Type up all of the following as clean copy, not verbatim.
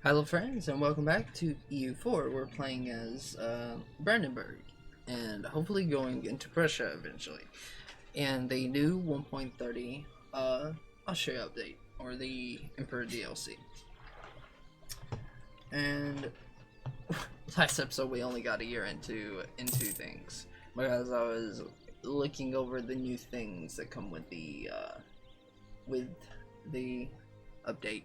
Hello friends and welcome back to EU4. We're playing as Brandenburg and hopefully going into Prussia eventually. And the new 1.30 Austria update, or the Emperor DLC. And last episode we only got a year into things because I was looking over the new things that come with the update.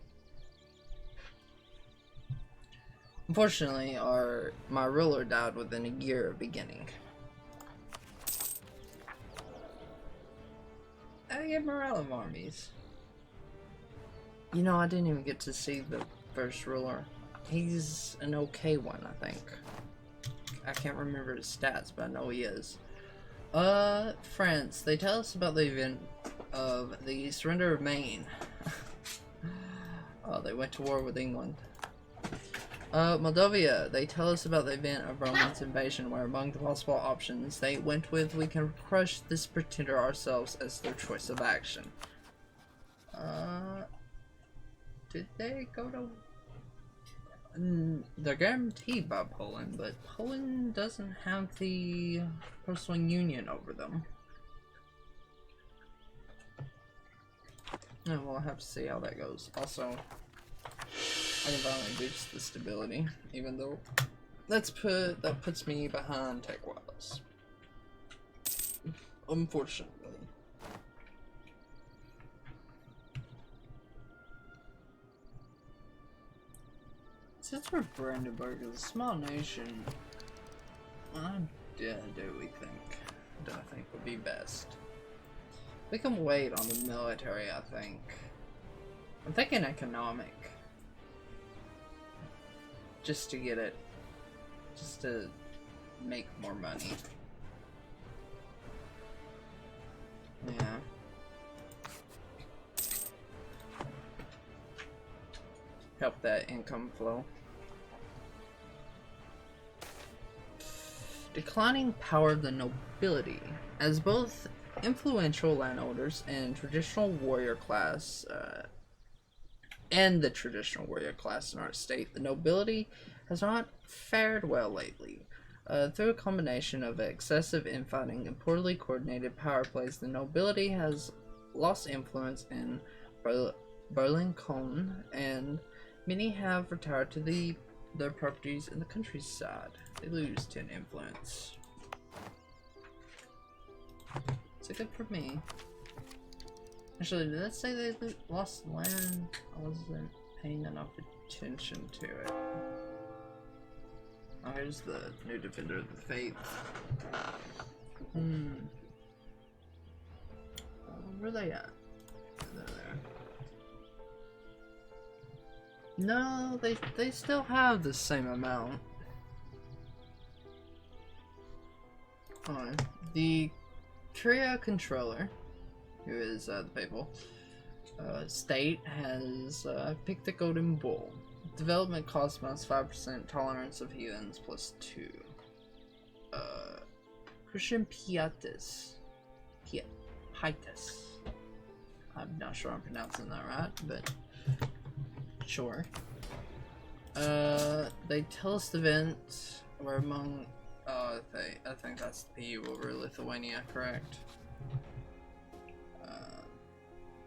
Unfortunately, my ruler died within a year of beginning. I get morale of armies. You know, I didn't even get to see the first ruler. He's an okay one, I think. I can't remember his stats, but I know he is. France. They tell us about the event of the surrender of Maine. Oh, they went to war with England. Moldavia, they tell us about the event of Roman's invasion, where among the possible options they went with, we can crush this pretender ourselves as their choice of action. Did they go to... they're guaranteed by Poland, but Poland doesn't have the personal union over them. And we'll have to see how that goes. Also, I can finally boost the stability, even though that puts me behind tech-wise. Unfortunately. Since we're Brandenburg is a small nation, what do we think? Do I think would be best? We can wait on the military, I think. I'm thinking economic. Just to get it, just to make more money. Yeah. Help that income flow. Declining power of the nobility. As both influential landowners and traditional warrior class, in our state, the nobility has not fared well lately. Through a combination of excessive infighting and poorly coordinated power plays, the nobility has lost influence in Berlin-Cologne, and many have retired to their properties in the countryside. They lose 10 influence. So good for me. Actually, did that say they lost land? I wasn't paying enough attention to it. Oh, here's the new Defender of the Faith. Where are they at? They're there. No, they still have the same amount. Alright. The Tria controller, who is the papal state, has picked the golden bull. Development cost minus 5%, tolerance of heathens plus 2. Christian Pietas. Pietas. I'm not sure I'm pronouncing that right, but sure. They tell us the event were among I think that's the EU over Lithuania, correct?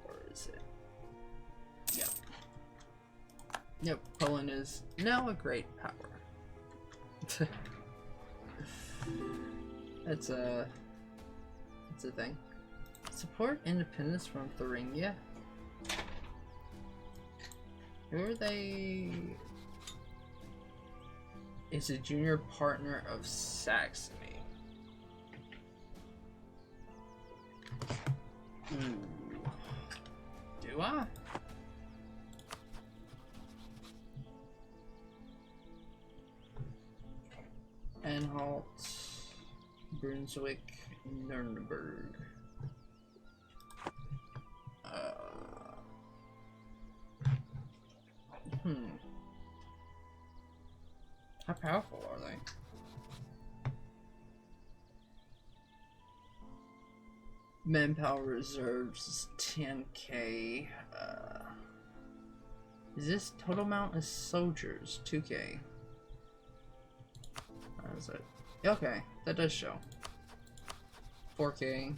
Or is it? Yep. Yep, Poland is now a great power. It's a thing. Support independence from Thuringia. Who are they? Is a junior partner of Saxony. Ooh. Do I? Anhalt, Brunswick, Nuremberg. How powerful are they? Manpower reserves 10k. Is this total amount of soldiers? 2K. What is it? Okay, that does show. 4K.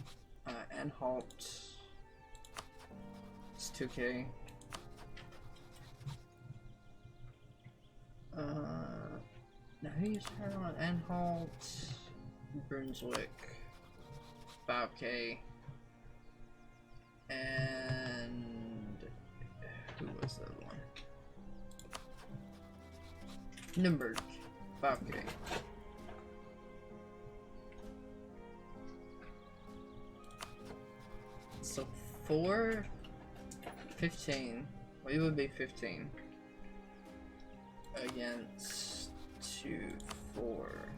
And halt. It's 2K. Now who's on Anhalt? Brunswick. 5K. And who was that one? Nürnberg. 5K. So 4, 15. We would be 15 against 2, 4,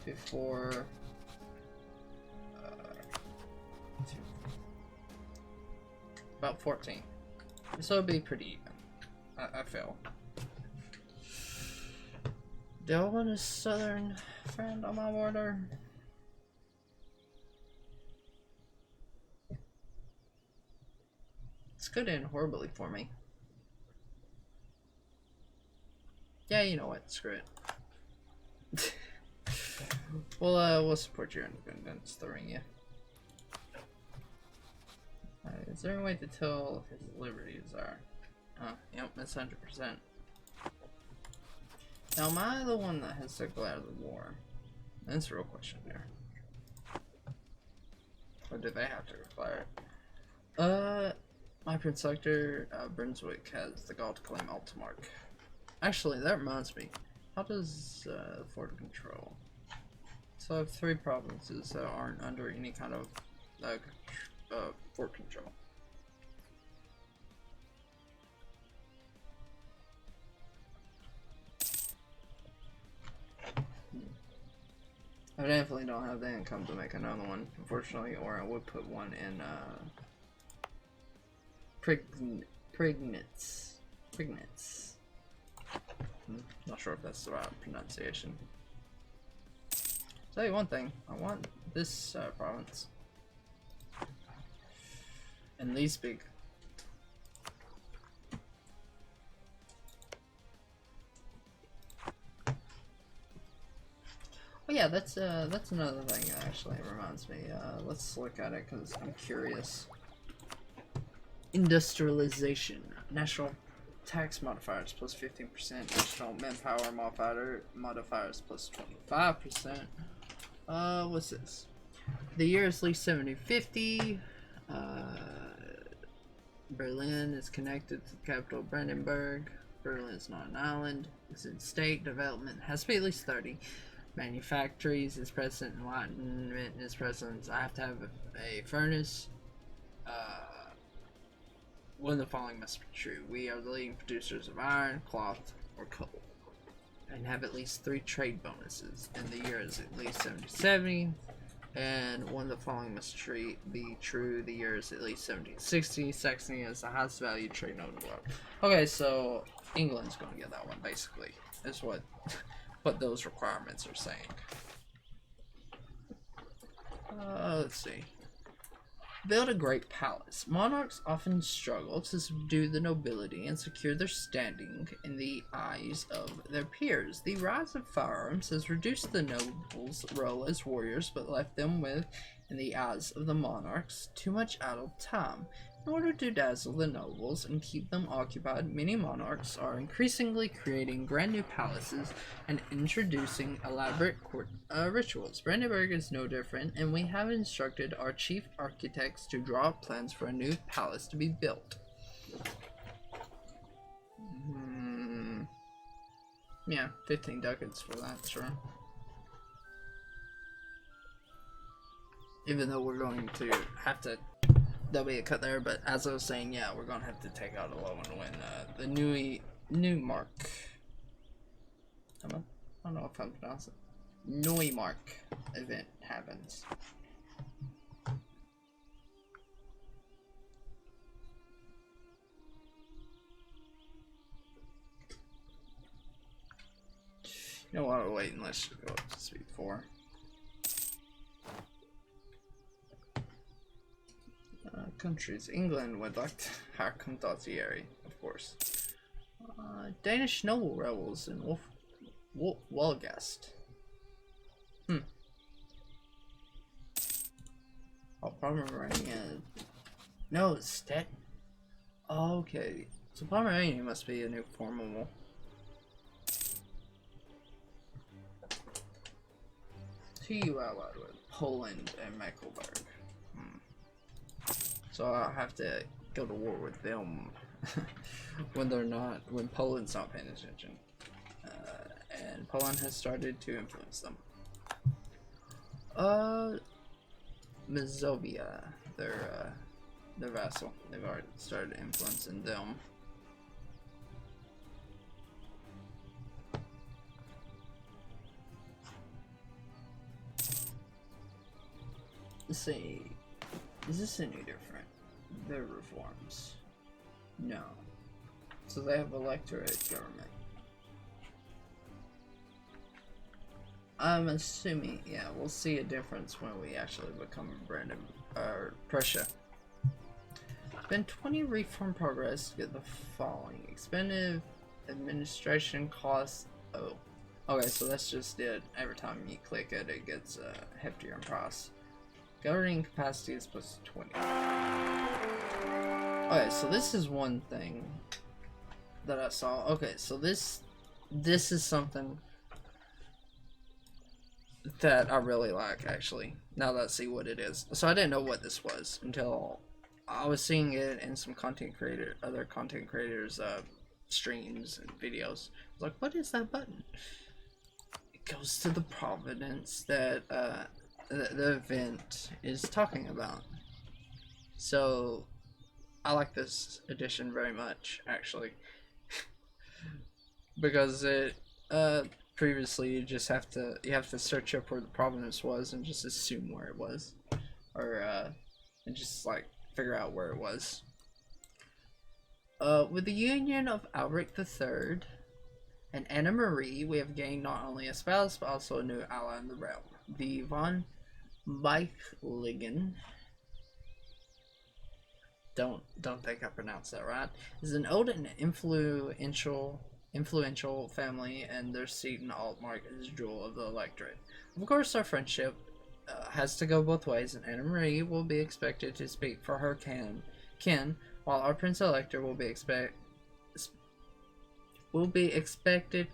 2, 4, 2. About 14. So it'd be pretty even. I feel. Do I want a southern friend on my border? It's good and horribly for me. Yeah, you know what? Screw it. We'll support your independence, throwing you. Is there a way to tell if his liberties are? Yep, it's 100%. Now, am I the one that has to go out of the war? That's a real question there. Or do they have to declare it? My Prince Selector, Brunswick has the gall to claim Altmark. Actually, that reminds me. How does Fort control? So I have 3 provinces that aren't under any kind of fort control. I definitely don't have the income to make another one, unfortunately, or I would put one in Prignitz. Not sure if that's the right pronunciation. Tell you one thing, I want this province. And these big. Oh yeah, that's another thing that actually reminds me. Let's look at it because I'm curious. Industrialization. National tax modifiers plus 15%. National manpower modifiers plus 25%. What's this? The year is at least 7050. Berlin is connected to the capital Brandenburg. Berlin is not an island. It's in state development. Has to be at least 30. Manufactories is present. Enlightenment is present. I have to have a furnace. One of the following must be true. We are the leading producers of iron, cloth, or coal. And have at least 3 trade bonuses. And the year is at least 7070. And one of the following must be true. The year is at least 1760. Saxony is the highest value trade node in the world. Okay, so England's going to get that one, basically. Is what those requirements are saying. Let's see. Build a great palace. Monarchs often struggle to subdue the nobility and secure their standing in the eyes of their peers. The rise of firearms has reduced the nobles' role as warriors, but left them with, in the eyes of the monarchs, too much idle time. In order to dazzle the nobles and keep them occupied, many monarchs are increasingly creating brand new palaces and introducing elaborate court rituals. Brandenburg is no different, and we have instructed our chief architects to draw up plans for a new palace to be built. Yeah, 15 ducats for that, sure. Even though we're going to have to... There'll be a cut there, but as I was saying, yeah, we're gonna have to take out a low one when the Neumark. I don't know if I'm pronouncing it. Neumark event happens. You know what? We're waiting. Let's just go up to speed 4. countries. England would like to hire condottieri, of course. Danish noble rebels in Wolgast. Oh, Pomerania. No, Stet. Oh, okay. So Pomerania must be a new formable. TU allied with Poland and Mecklenburg. So I'll have to go to war with them when Poland's not paying attention. And Poland has started to influence them. Mazovia, their vassal. They've already started influencing them. Let's see. Is this any different? Their reforms. No. So they have electorate government. I'm assuming, yeah, we'll see a difference when we actually become Prussia. Been 20 reform progress to get the following. Expended administration costs. Oh. Okay, so that's just it. Every time you click it, it gets heftier in price. Governing capacity is plus 20. Okay, so this is one thing that I saw. Okay, so this is something that I really like, actually, now that I see what it is. So I didn't know what this was until I was seeing it in some other content creators streams and videos. I was like, what is that button? It goes to the providence that the event is talking about. So I like this edition very much, actually. Because it previously you have to search up where the province was and just assume where it was, or and just like figure out where it was. With the union of Alaric III and Anna Marie, we have gained not only a spouse but also a new ally in the realm. The von Beichligen, don't think I pronounced that right, is an old and influential family, and their seat in Altmark is jewel of the electorate. Of course, our friendship has to go both ways, and Anna Marie will be expected to speak for her kin, while our Prince Elector will be expected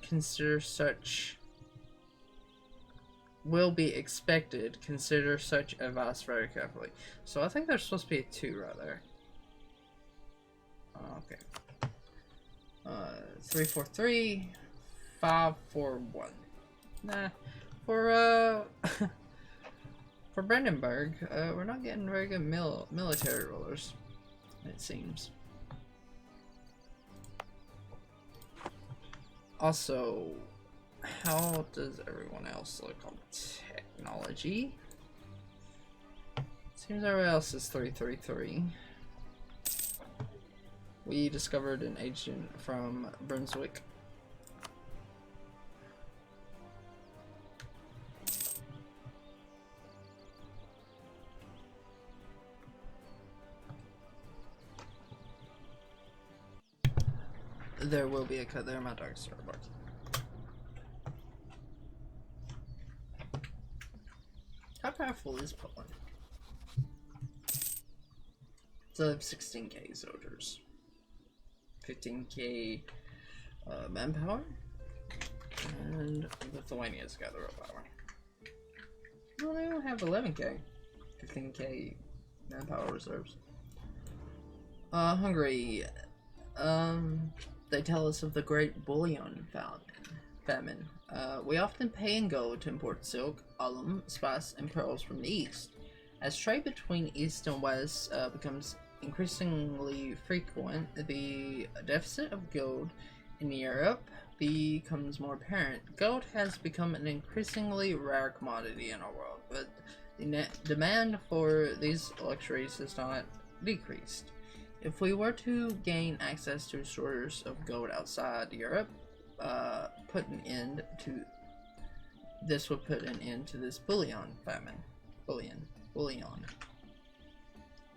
consider such advice very carefully. So I think there's supposed to be a 2 right there. Okay. 3, 4, 3, 5, 4, 1. Nah, for Brandenburg, we're not getting very good military rulers, it seems. Also, how does everyone else look on technology? Seems everybody else is 333. We discovered an agent from Brunswick. There will be a cut there, my dog started barking. How powerful is Poland? So they have 16k soldiers. 15k manpower, and Lithuania's got the real power. Well, they only have 11k, 15k manpower reserves. Hungary, they tell us of the great bullion famine. We often pay in gold to import silk, alum, spice, and pearls from the east. As trade between east and west becomes increasingly frequent, the deficit of gold in Europe becomes more apparent. Gold has become an increasingly rare commodity in our world, but the demand for these luxuries has not decreased. If we were to gain access to stores of gold outside Europe, this would put an end to this bullion famine. Bullion.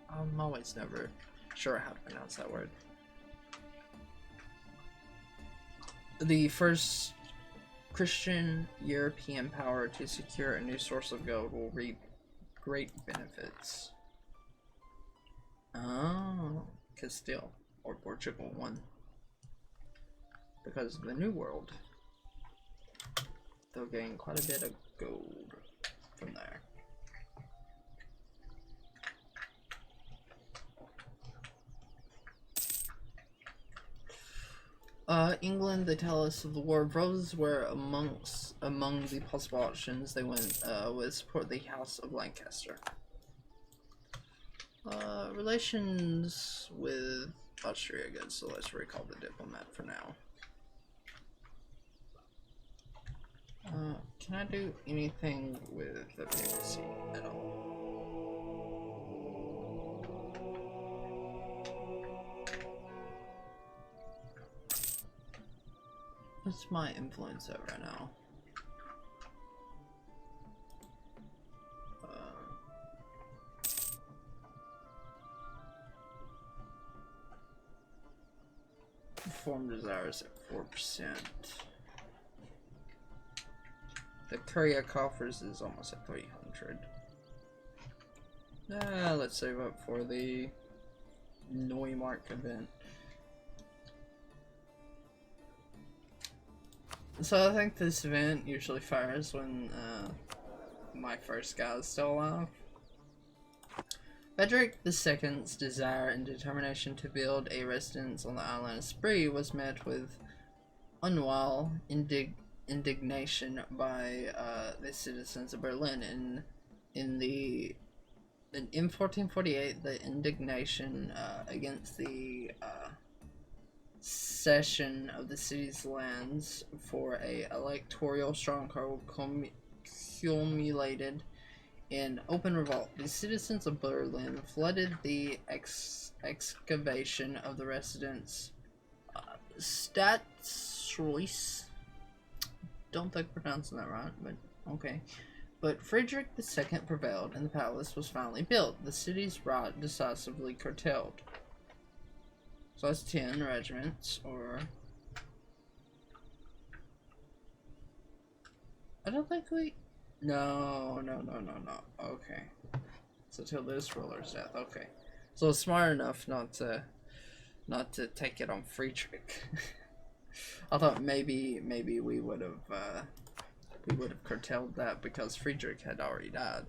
I'm always never sure how to pronounce that word. The first Christian European power to secure a new source of gold will reap great benefits. Oh, Castile or Portugal won because of the New World. They'll gain quite a bit of gold from there. England, they tell us of the War of Roses were among the possible options. They went with support the House of Lancaster. Relations with Austria good, so let's recall the diplomat for now. Can I do anything with the papacy at all? What's my influence at right now? Form desires at 4%. The Courier coffers is almost at 300. Let's save up for the Neumark event. So I think this event usually fires when my first guy is still alive. Frederick II's desire and determination to build a residence on the island of Spree was met with unwell indignation by the citizens of Berlin. In 1448, the indignation against the cession of the city's lands for a electoral stronghold culminated in open revolt. The citizens of Berlin flooded the excavation of the residence Stadtschloss. Don't think I'm pronouncing that right, but okay. But Frederick II prevailed, and the palace was finally built. The city's right decisively curtailed. So that's 10 regiments, or... I don't think we... No. Okay. So till this ruler's death. Okay. So it's smart enough not to take it on Friedrich. I thought maybe we would have curtailed that because Friedrich had already died.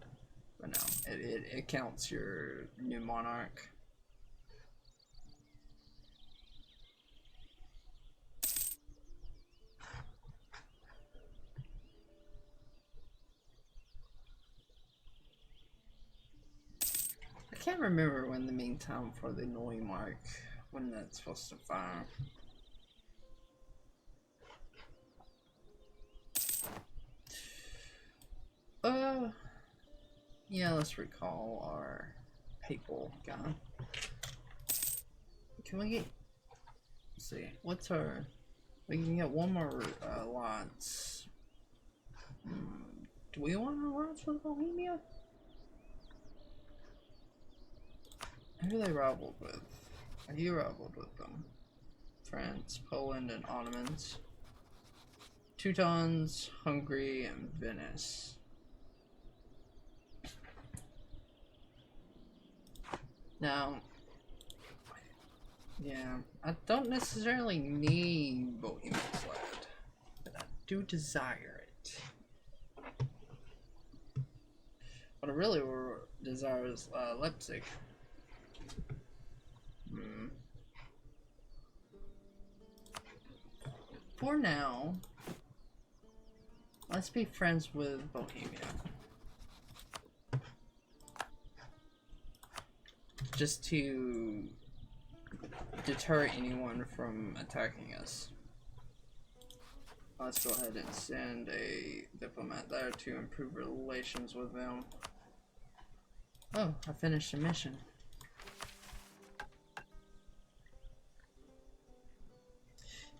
But no, it counts your new monarch. I can't remember when the mean time for the Neumark, when that's supposed to fire. Yeah, let's recall our papal guy. Can we get, let's see, what's our, we can get one more alliance. Do we want an alliance with Bohemia? Who are they rivaled with? Are you rivaled with them? France, Poland, and Ottomans. Teutons, Hungary, and Venice. Now, yeah, I don't necessarily need Bohemian land, but I do desire it. What I really desire is Leipzig. For now, let's be friends with Bohemia. Just to deter anyone from attacking us. Let's go ahead and send a diplomat there to improve relations with them. Oh, I finished a mission.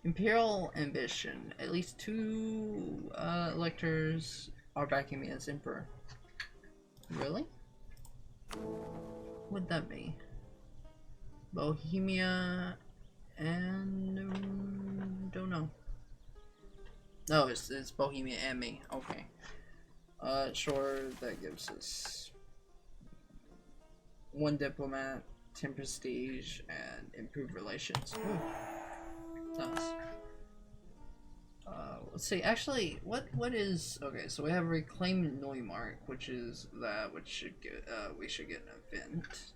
Imperial ambition. At least 2 electors are backing me as emperor. Really? would that be? Bohemia and don't know. No, it's Bohemia and me. Okay. Sure, that gives us 1 diplomat, 10 prestige, and improved relations. Ooh. Nice. Let's see. Actually, what is okay? So we have reclaimed Neumark, which is that which should get we should get an event.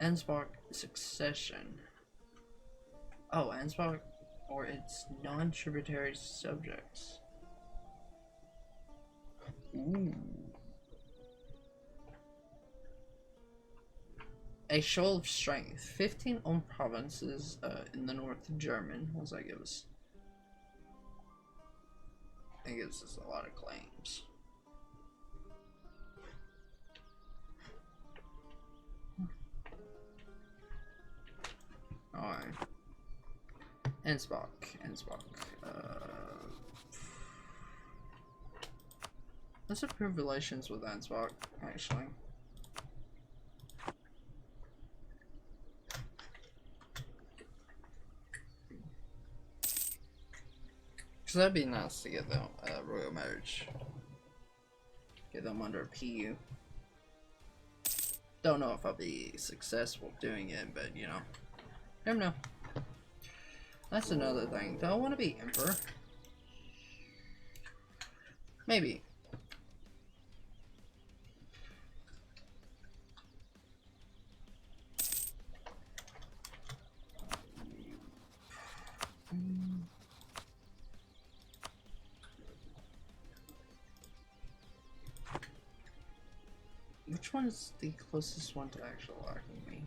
Ansbach succession. Oh, Ansbach or its non-tributary subjects. Ooh. A show of strength. 15 owned provinces in the north of German. What does that give us? It gives us a lot of claims. Alright. Ansbach. Let's improve relations with Ansbach, actually. Because that'd be nice to get them royal marriage. Get them under a PU. Don't know if I'll be successful doing it, but you know. Never know. That's another thing. Do I want to be emperor? Maybe. Which one is the closest one to actual liking me?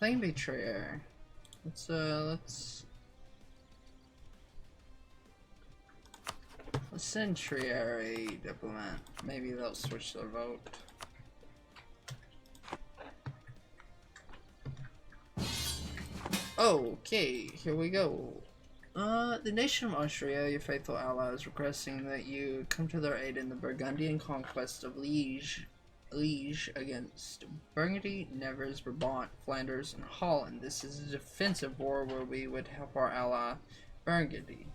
I think it'd be Trier. Let's send Trier a diplomat. Maybe they'll switch their vote. Okay, here we go. The nation of Austria, your faithful ally, is requesting that you come to their aid in the Burgundian conquest of Liege against Burgundy, Nevers, Brabant, Flanders, and Holland. This is a defensive war where we would help our ally, Burgundy.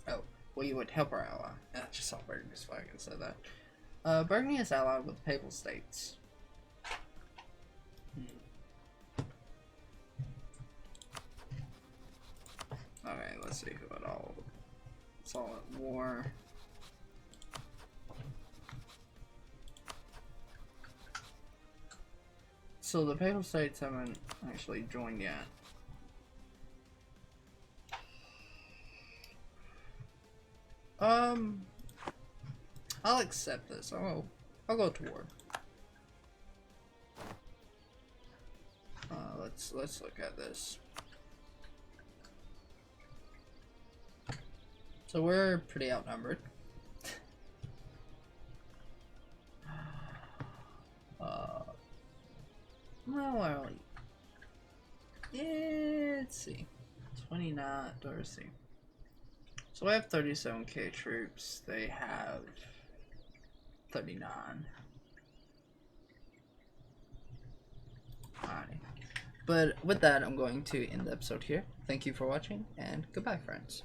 Oh, we would help our ally. I just saw Burgundy's flag and said that. Burgundy is allied with Papal States. Alright, let's see who it all. It's all at war. So the Papal States haven't actually joined yet. I'll accept this. I'll go to war. Let's look at this. So we're pretty outnumbered. Well, let's see. 29, let's see. So we have 37k troops. They have 39. Alright. But with that, I'm going to end the episode here. Thank you for watching, and goodbye, friends.